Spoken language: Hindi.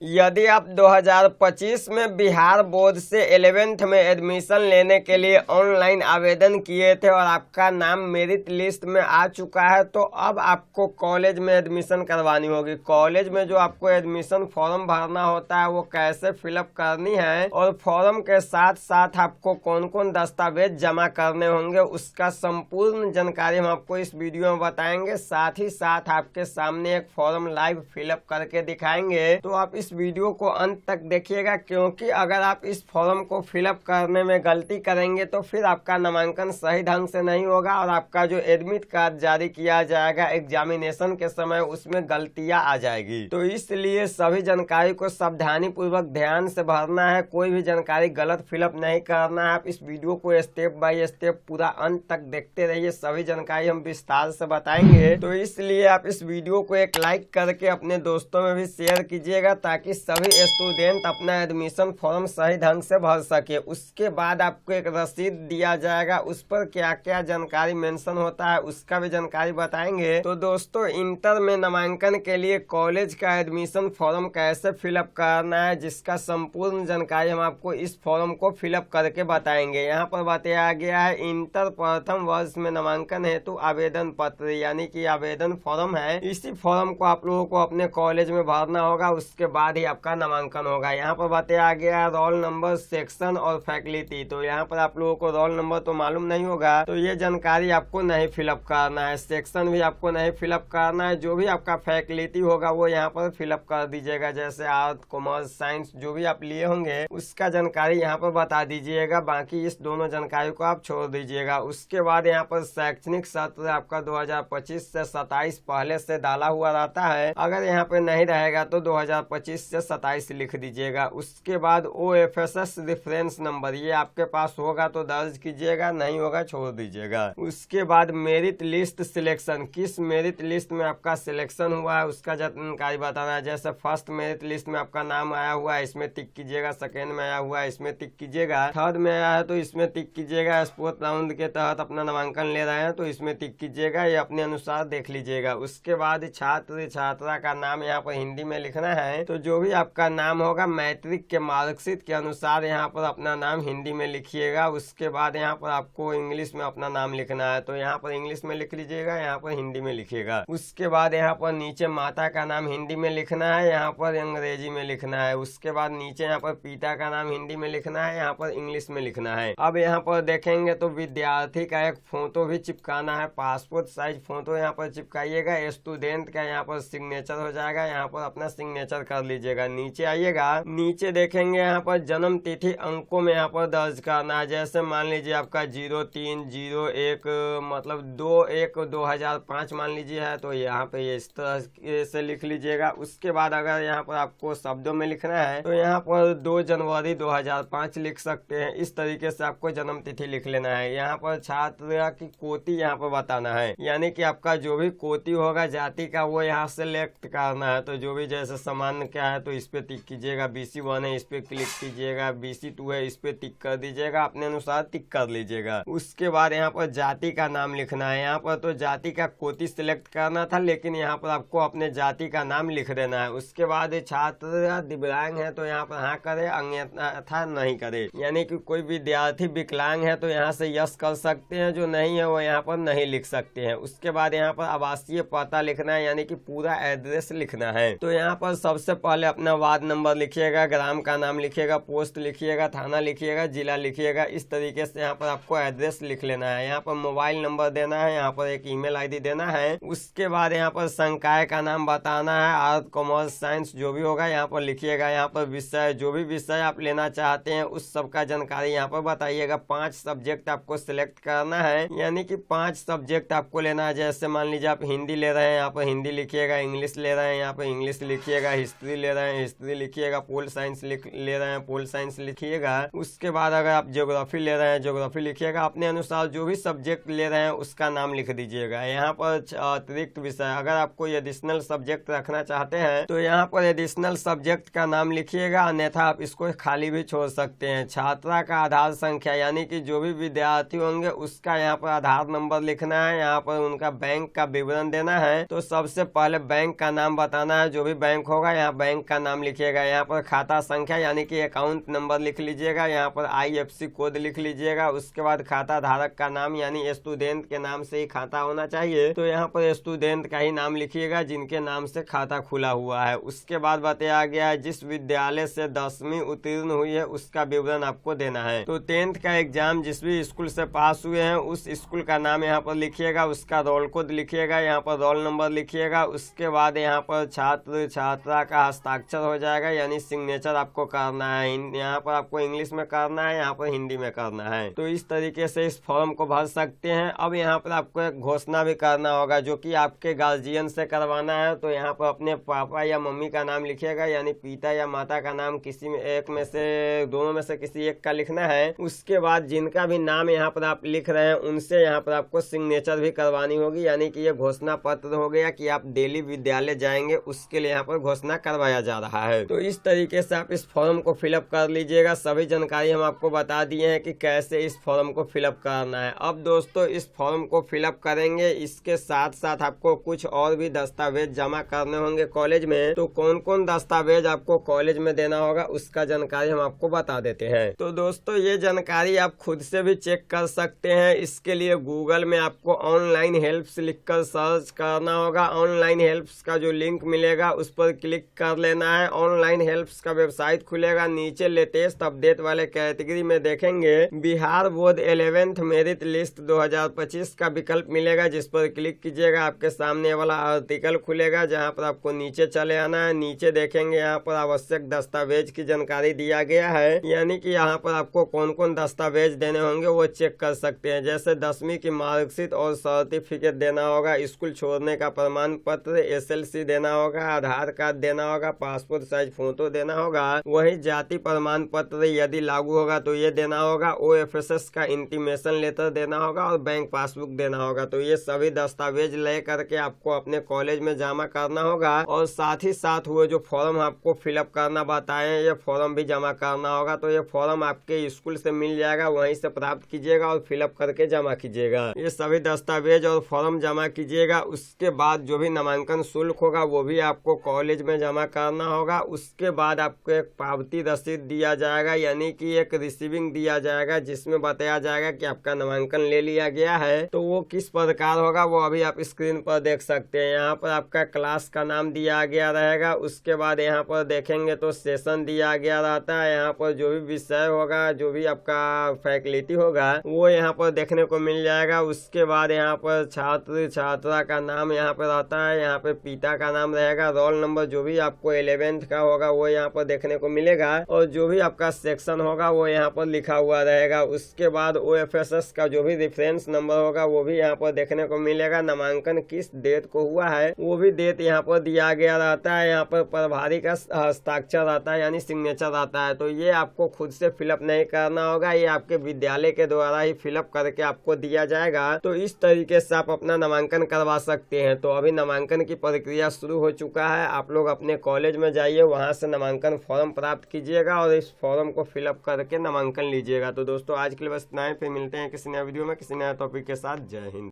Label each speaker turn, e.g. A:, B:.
A: यदि आप 2025 में बिहार बोर्ड से 11th में एडमिशन लेने के लिए ऑनलाइन आवेदन किए थे और आपका नाम मेरिट लिस्ट में आ चुका है, तो अब आपको कॉलेज में एडमिशन करवानी होगी। कॉलेज में जो आपको एडमिशन फॉर्म भरना होता है वो कैसे फिलअप करनी है और फॉर्म के साथ साथ आपको कौन कौन दस्तावेज जमा करने होंगे, उसका संपूर्ण जानकारी हम आपको इस वीडियो में बताएंगे। साथ ही साथ आपके सामने एक फॉर्म लाइव फिलअप करके दिखाएंगे, तो आप इस वीडियो को अंत तक देखिएगा, क्योंकि अगर आप इस फॉर्म को फिलअप करने में गलती करेंगे तो फिर आपका नामांकन सही ढंग से नहीं होगा और आपका जो एडमिट कार्ड जारी किया जाएगा एग्जामिनेशन के समय उसमें गलतियां आ जाएगी। तो इसलिए सभी जानकारी को सावधानी पूर्वक ध्यान से भरना है, कोई भी जानकारी गलत फिलअप नहीं करना है। आप इस वीडियो को स्टेप बाय स्टेप पूरा अंत तक देखते रहिए, सभी जानकारी हम विस्तार से बताएंगे। तो इसलिए आप इस वीडियो को एक लाइक करके अपने दोस्तों में भी शेयर कीजिएगा ताकि सभी स्टूडेंट अपना एडमिशन फॉर्म सही ढंग से भर सके। उसके बाद आपको एक रसीद दिया जाएगा, उस पर क्या क्या जानकारी मेंशन होता है उसका भी जानकारी बताएंगे। तो दोस्तों, इंटर में नामांकन के लिए कॉलेज का एडमिशन फॉर्म कैसे फिलअप करना है, जिसका संपूर्ण जानकारी हम आपको इस फॉर्म को फिलअप करके बताएंगे। यहाँ पर बताया गया है इंटर प्रथम वर्ष में नामांकन हेतु आवेदन पत्र, यानी कि आवेदन फॉर्म है। इसी फॉर्म को आप लोगों को अपने कॉलेज में भरना होगा, उसके बाद ही आपका नामांकन होगा। यहाँ पर बताया गया है रोल नंबर, सेक्शन और फैकल्टी। तो यहाँ पर आप लोगों को रोल नंबर तो मालूम नहीं होगा, तो ये जानकारी आपको नहीं फिलअप करना है। सेक्शन भी आपको नहीं फिलअप करना है। जो भी आपका फैकल्टी होगा वो यहाँ पर फिलअप कर दीजिएगा, जैसे आर्ट, कॉमर्स, साइंस जो भी आप लिए होंगे उसका जानकारी यहाँ पर बता दीजिएगा। बाकी इस दोनों जानकारी को आप छोड़ दीजिएगा। उसके बाद यहाँ पर शैक्षणिक सत्र आपका 2025 से 27 पहले से डाला हुआ रहता है। अगर यहाँ पे नहीं रहेगा तो 2025 से 27 लिख दीजिएगा। उसके बाद OFSS रेफरेंस नंबर, ये आपके पास होगा तो दर्ज कीजिएगा, नहीं होगा छोड़ दीजिएगा। उसके बाद मेरिट लिस्ट सिलेक्शन, किस मेरिट लिस्ट में आपका सिलेक्शन हुआ है उसका जानकारी बताना है। जैसे फर्स्ट मेरिट लिस्ट में आपका नाम आया हुआ है, इसमें टिक कीजिएगा। सेकेंड में आया हुआ है, इसमें टिक कीजिएगा। थर्ड में आया है तो इसमें टिक कीजिएगा। स्पोर्ट राउंड के तहत अपना नामांकन ले रहे हैं तो इसमें टिक कीजिएगा, ये अपने अनुसार देख लीजिएगा। उसके बाद छात्र छात्रा का नाम यहाँ पर हिंदी में लिखना है, तो जो भी आपका नाम होगा मैट्रिक के मार्कशीट के अनुसार यहाँ पर अपना नाम हिंदी में लिखिएगा। उसके बाद यहाँ पर आपको इंग्लिश में अपना नाम लिखना है, तो यहाँ पर इंग्लिश में लिख लीजिएगा, यहाँ पर हिंदी में लिखिएगा। उसके बाद यहाँ पर नीचे माता का नाम हिंदी में लिखना है, यहाँ पर अंग्रेजी में लिखना है। उसके बाद नीचे यहाँ पर पिता का नाम हिंदी में लिखना है, यहाँ पर इंग्लिश में लिखना है। अब यहाँ पर देखेंगे तो विद्यार्थी का एक फोटो भी चिपकाना है, पासपोर्ट साइज फोटो यहाँ पर चिपकाइएगा। स्टूडेंट का यहाँ पर सिग्नेचर हो जाएगा, यहाँ पर अपना सिग्नेचर कर लीजिएगा। नीचे आइएगा, नीचे देखेंगे यहाँ पर जन्म तिथि अंकों में यहाँ पर दर्ज करना है। जैसे मान लीजिए आपका 0301 मतलब 2/1/2005 मान लीजिए है, तो यहाँ पे ये इस तरह से लिख लीजिएगा। उसके बाद अगर यहाँ पर आपको शब्दों में लिखना है तो यहाँ पर 2 जनवरी 2005 लिख सकते हैं। इस तरीके से आपको जन्म तिथि लिख लेना है। यहाँ पर छात्र की कोटि यहाँ पर बताना है, यानी कि आपका जो भी कोटि होगा जाति का वो यहाँ सेलेक्ट करना है। तो जो भी जैसे सामान्य क्या है तो इस पे टिक कीजिएगा, BC1 है इस पे क्लिक कीजिएगा, BC2 है इस पे टिक कर दीजिएगा, अपने अनुसार टिक कर लीजिएगा। उसके बाद यहाँ पर जाति का नाम लिखना है। यहाँ पर तो जाति का कोटि सिलेक्ट करना था, लेकिन यहाँ पर आपको अपने जाति का नाम लिख देना है। उसके बाद छात्र दिव्यांग है तो यहाँ पर हाँ करे, अन्यथा नहीं करे। यानी कि कोई विद्यार्थी विकलांग है तो यहाँ से यस कर सकते हैं, जो नहीं है वो यहाँ पर नहीं लिख सकते हैं। उसके बाद यहाँ पर आवासीय पता लिखना है, यानी कि पूरा एड्रेस लिखना है। तो यहाँ पर सबसे पहले अपना वार्ड नंबर लिखिएगा, ग्राम का नाम लिखिएगा, पोस्ट लिखिएगा, थाना लिखिएगा, जिला लिखिएगा। इस तरीके से यहाँ पर आपको एड्रेस लिख लेना है। यहाँ पर मोबाइल नंबर देना है, यहाँ पर एक ईमेल आईडी देना है। उसके बाद यहाँ पर संकाय का नाम बताना है, आर्ट, कॉमर्स, साइंस जो भी होगा यहाँ पर लिखिएगा। यहाँ पर विषय, जो भी विषय आप लेना चाहते हैं उस सब का जानकारी यहाँ पर बताइएगा। 5 सब्जेक्ट आपको सिलेक्ट करना है, यानी कि 5 सब्जेक्ट आपको लेना है। जैसे मान लीजिए आप हिंदी ले रहे हैं, यहाँ पर हिंदी लिखिएगा, इंग्लिश ले रहे हैं, यहाँ पर इंग्लिश लिखिएगा, हिस्ट्री ले रहे हैं, हिस्ट्री लिखिएगा, पोल साइंस ले रहे हैं, पोल साइंस लिखिएगा। उसके बाद अगर आप ज्योग्राफी ले रहे हैं, ज्योग्राफी लिखिएगा। अपने अनुसार जो भी सब्जेक्ट ले रहे हैं उसका नाम लिख दीजिएगा। यहाँ पर अतिरिक्त विषय, अगर आपको एडिशनल सब्जेक्ट रखना चाहते हैं तो यहाँ पर एडिशनल सब्जेक्ट का नाम लिखिएगा, अन्यथा आप इसको खाली भी छोड़ सकते हैं। छात्रा का आधार संख्या, यानी कि जो भी विद्यार्थी होंगे उसका यहाँ पर आधार नंबर लिखना है, यहाँ पर उनका बैंक का विवरण देना है। तो सबसे पहले बैंक का नाम बताना है, जो भी बैंक होगा यहाँ बैंक बैंक का नाम लिखिएगा, यहाँ पर खाता संख्या यानी कि अकाउंट नंबर लिख लीजिएगा, यहाँ पर IFSC कोड लिख लीजिएगा। उसके बाद खाता धारक का नाम यानी स्टूडेंट के नाम से ही खाता होना चाहिए, तो यहाँ पर स्टूडेंट का ही नाम लिखिएगा जिनके नाम से खाता खुला हुआ है। उसके बाद बताया गया है जिस विद्यालय से 10वीं उत्तीर्ण हुई है उसका विवरण आपको देना है। तो 10th का एग्जाम जिस भी स्कूल से पास हुए हैं उस स्कूल का नाम यहाँ पर लिखिएगा, उसका रोल कोड लिखिएगा, यहाँ पर रोल नंबर लिखिएगा। उसके बाद यहाँ पर छात्र छात्रा का हस्ताक्षर हो जाएगा यानी सिग्नेचर आपको करना है। यहाँ पर आपको इंग्लिश में करना है, यहाँ पर हिंदी में करना है। तो इस तरीके से इस फॉर्म को भर सकते हैं। अब यहाँ पर आपको एक घोषणा भी करना होगा जो कि आपके गार्जियन से करवाना है। तो यहाँ पर अपने पापा या मम्मी का नाम लिखिएगा यानी पिता या माता का नाम किसी में एक में से, दोनों में से किसी एक का लिखना है। उसके बाद जिनका भी नाम यहाँ पर आप लिख रहे हैं उनसे यहाँ पर आपको सिग्नेचर भी करवानी होगी यानी कि ये घोषणा पत्र हो गया कि आप डेली विद्यालय जाएंगे, उसके लिए यहाँ पर घोषणा करवाया जा रहा है। तो इस तरीके से आप इस फॉर्म को फिलअप कर लीजिएगा। सभी जानकारी हम आपको बता दिए हैं कि कैसे इस फॉर्म को फिलअप करना है। अब दोस्तों इस फॉर्म को फिलअप करेंगे, इसके साथ साथ आपको कुछ और भी दस्तावेज जमा करने होंगे कॉलेज में। तो कौन कौन दस्तावेज आपको कॉलेज में देना होगा उसका जानकारी हम आपको बता देते हैं। तो दोस्तों ये जानकारी आप खुद से भी चेक कर सकते हैं। इसके लिए गूगल में आपको ऑनलाइन हेल्प्स लिखकर सर्च करना होगा। ऑनलाइन हेल्प्स का जो लिंक मिलेगा उस पर क्लिक कर लेना है। ऑनलाइन हेल्प्स का वेबसाइट खुलेगा, नीचे लेटेस्ट अपडेट वाले कैटेगरी में देखेंगे Bihar board 11th merit list 2025 का विकल्प मिलेगा, जिस पर क्लिक कीजिएगा। आपके सामने वाला आर्टिकल खुलेगा जहां पर आपको नीचे चले आना है। नीचे देखेंगे यहाँ पर आवश्यक दस्तावेज की जानकारी दिया गया है यानी कि यहाँ पर आपको कौन कौन दस्तावेज देने होंगे वो चेक कर सकते हैं। जैसे 10वीं की मार्कशीट और सर्टिफिकेट देना होगा, स्कूल छोड़ने का प्रमाण पत्र, SLC देना होगा, आधार कार्ड देना होगा, पासपोर्ट साइज फोटो देना होगा, वही जाति प्रमाण पत्र यदि लागू होगा तो ये देना होगा, OFSS का इंटीमेशन लेटर देना होगा और बैंक पासबुक देना होगा। तो ये सभी दस्तावेज ले करके आपको अपने कॉलेज में जमा करना होगा और साथ ही साथ वो जो फॉर्म आपको फिलअप करना बताए ये फॉर्म भी जमा करना होगा। तो ये फॉर्म आपके स्कूल से मिल जाएगा, वहीं से प्राप्त कीजिएगा और फिलअप करके जमा कीजिएगा। ये सभी दस्तावेज और फॉर्म जमा कीजिएगा। उसके बाद जो भी नामांकन शुल्क होगा वो भी आपको कॉलेज में जमा करना होगा। उसके बाद आपको एक पावती रसीद दिया जाएगा यानी कि एक रिसीविंग दिया जाएगा जिसमें बताया जाएगा कि आपका नामांकन ले लिया गया है। तो वो किस प्रकार होगा वो अभी आप स्क्रीन पर देख सकते हैं। यहाँ पर आपका क्लास का नाम दिया गया रहेगा। उसके बाद यहाँ पर देखेंगे तो सेशन दिया गया रहता है। यहाँ पर जो भी विषय होगा, जो भी आपका फैकल्टी होगा वो यहाँ पर देखने को मिल जाएगा। उसके बाद यहाँ पर छात्र छात्रा का नाम यहाँ पर रहता है, यहाँ पे पिता का नाम रहेगा, रोल नंबर जो भी आपको 11th का होगा वो यहाँ पर देखने को मिलेगा और जो भी आपका सेक्शन होगा वो यहाँ पर लिखा हुआ रहेगा। उसके बाद OFSS का जो भी रेफरेंस नंबर होगा वो भी यहाँ पर देखने को मिलेगा। नामांकन किस डेट को हुआ है वो भी डेट यहाँ पर दिया गया रहता है। यहाँ पर प्रभारी का हस्ताक्षर आता है यानी सिग्नेचर आता है। तो ये आपको खुद से फिलअप नहीं करना होगा, ये आपके विद्यालय के द्वारा ही फिलअप करके आपको दिया जाएगा। तो इस तरीके से आप अपना नामांकन करवा सकते हैं। तो अभी नामांकन की प्रक्रिया शुरू हो चुका है। आप लोग अपने कॉलेज में जाइए, वहां से नामांकन फॉर्म प्राप्त कीजिएगा और इस फॉर्म को फिलअप करके नामांकन लीजिएगा। तो दोस्तों आज के लिए बस इतना ही, फिर मिलते हैं किसी नए वीडियो में किसी नए टॉपिक के साथ। जय हिंद।